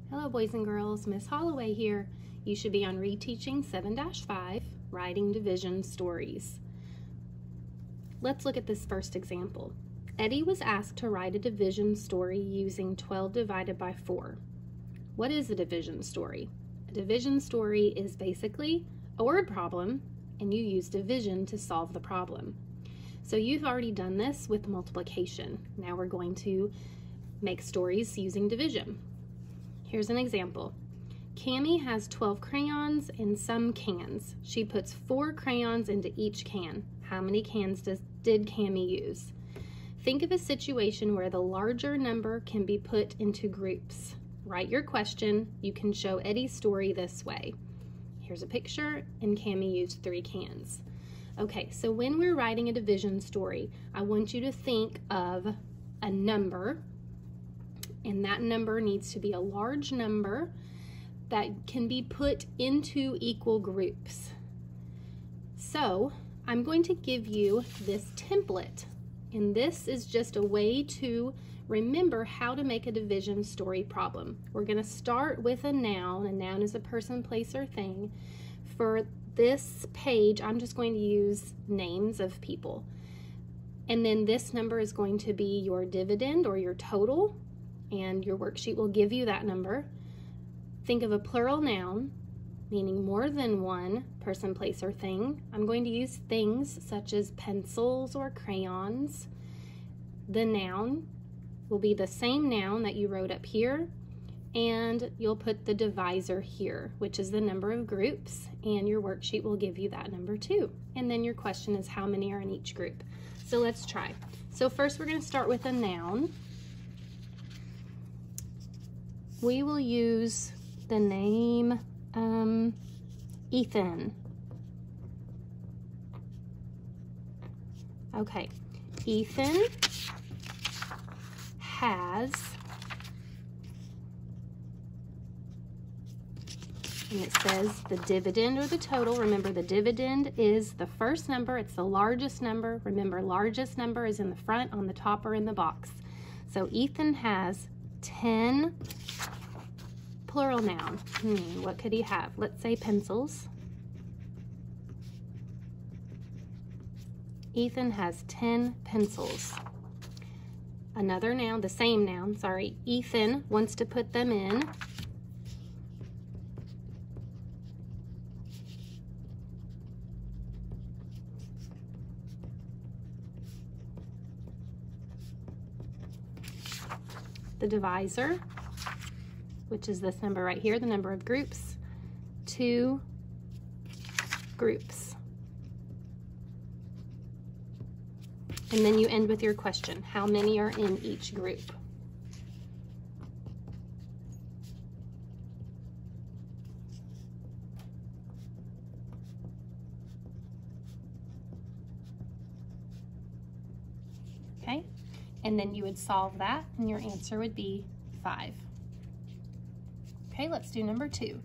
Hello boys and girls, Miss Holloway here. You should be on Reteaching 7-5, Writing Division Stories. Let's look at this first example. Eddie was asked to write a division story using 12 divided by 4. What is a division story? A division story is basically a word problem, and you use division to solve the problem. So you've already done this with multiplication. Now we're going to make stories using division. Here's an example. Cammie has 12 crayons and some cans. She puts 4 crayons into each can. How many cans did Cammie use? Think of a situation where the larger number can be put into groups. Write your question. You can show Eddie's story this way. Here's a picture, and Cammie used 3 cans. Okay, so when we're writing a division story, I want you to think of a number, and that number needs to be a large number that can be put into equal groups. So I'm going to give you this template, and this is just a way to remember how to make a division story problem. We're going to start with a noun. A noun is a person, place, or thing. For this page, I'm just going to use names of people. And then this number is going to be your dividend or your total, and your worksheet will give you that number. Think of a plural noun, meaning more than one person, place, or thing. I'm going to use things such as pencils or crayons. The noun will be the same noun that you wrote up here, and you'll put the divisor here, which is the number of groups, and your worksheet will give you that number too. And then your question is how many are in each group. So let's try. So first we're going to start with a noun. We will use the name Ethan. Okay, Ethan has, and it says the dividend or the total. Remember, the dividend is the first number. It's the largest number. Remember, largest number is in the front, on the top, or in the box. So Ethan has 10 plural noun. What could he have? Let's say pencils. Ethan has 10 pencils. Another noun, the same noun, sorry. Ethan wants to put them in the divisor, which is this number right here, the number of groups, 2 groups. And then you end with your question, how many are in each group? Okay, and then you would solve that, and your answer would be 5. Okay, let's do number 2.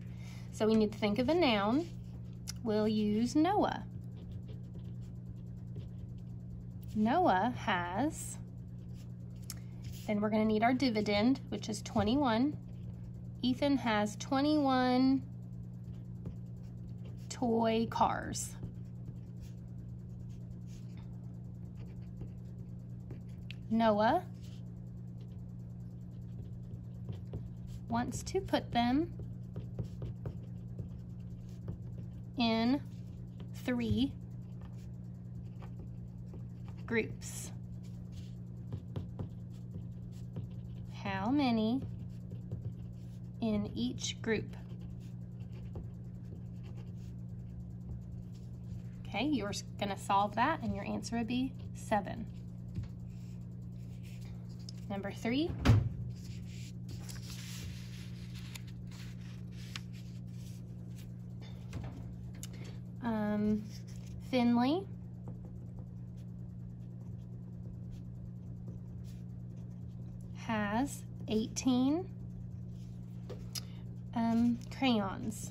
So we need to think of a noun. We'll use Noah. Noah has, then we're going to need our dividend, which is 21. Ethan has 21 toy cars. Noah wants to put them in 3 groups. How many in each group? Okay, you're going to solve that, and your answer would be 7. Number 3. Finley has 18 crayons.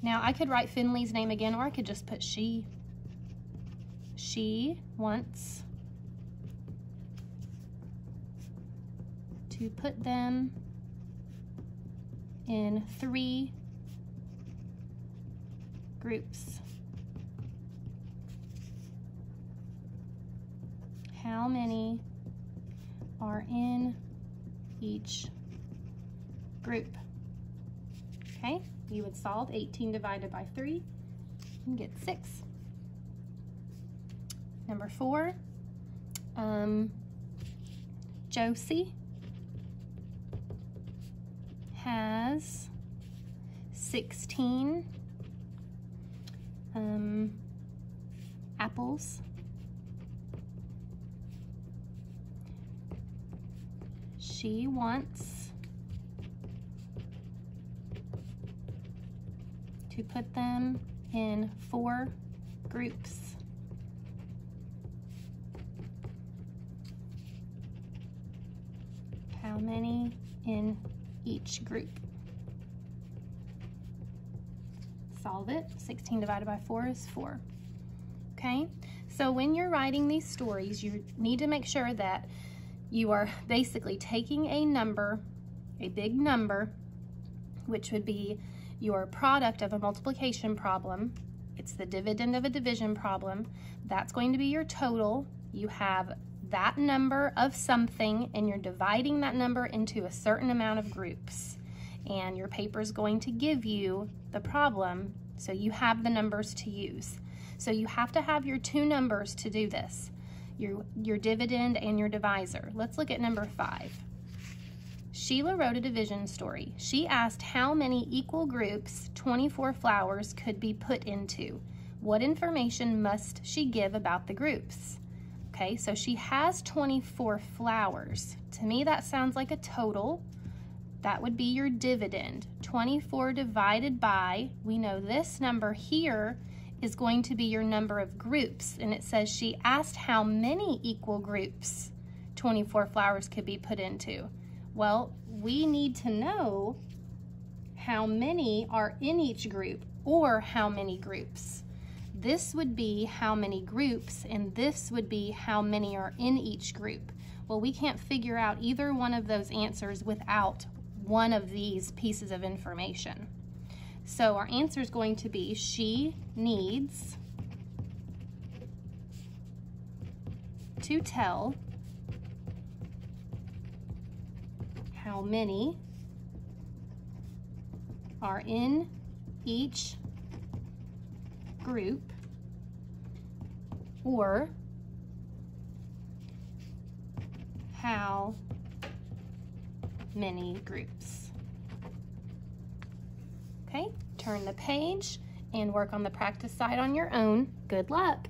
Now I could write Finley's name again, or I could just put she. She wants to put them in 3 groups. How many are in each group? Okay, you would solve 18 divided by 3 and get 6. Number 4, Josie has 16 apples. She wants to put them in 4 groups. How many in each group? Solve it. 16 divided by 4 is 4. Okay, so when you're writing these stories, you need to make sure that you are basically taking a number, a big number, which would be your product of a multiplication problem. It's the dividend of a division problem. That's going to be your total. You have that number of something, and you're dividing that number into a certain amount of groups. And your paper is going to give you the problem, so you have the numbers to use. So you have to have your 2 numbers to do this, your dividend and your divisor. Let's look at number 5. Sheila wrote a division story. She asked how many equal groups 24 flowers could be put into. What information must she give about the groups? Okay, so she has 24 flowers. To me, that sounds like a total. That would be your dividend. 24 divided by, we know this number here is going to be your number of groups, and it says she asked how many equal groups 24 flowers could be put into. Well, we need to know how many are in each group, or how many groups. This would be how many groups, and this would be how many are in each group. Well, we can't figure out either one of those answers without one of these pieces of information. So our answer is going to be she needs to tell how many are in each group, or how many groups. Okay, turn the page and work on the practice side on your own. Good luck.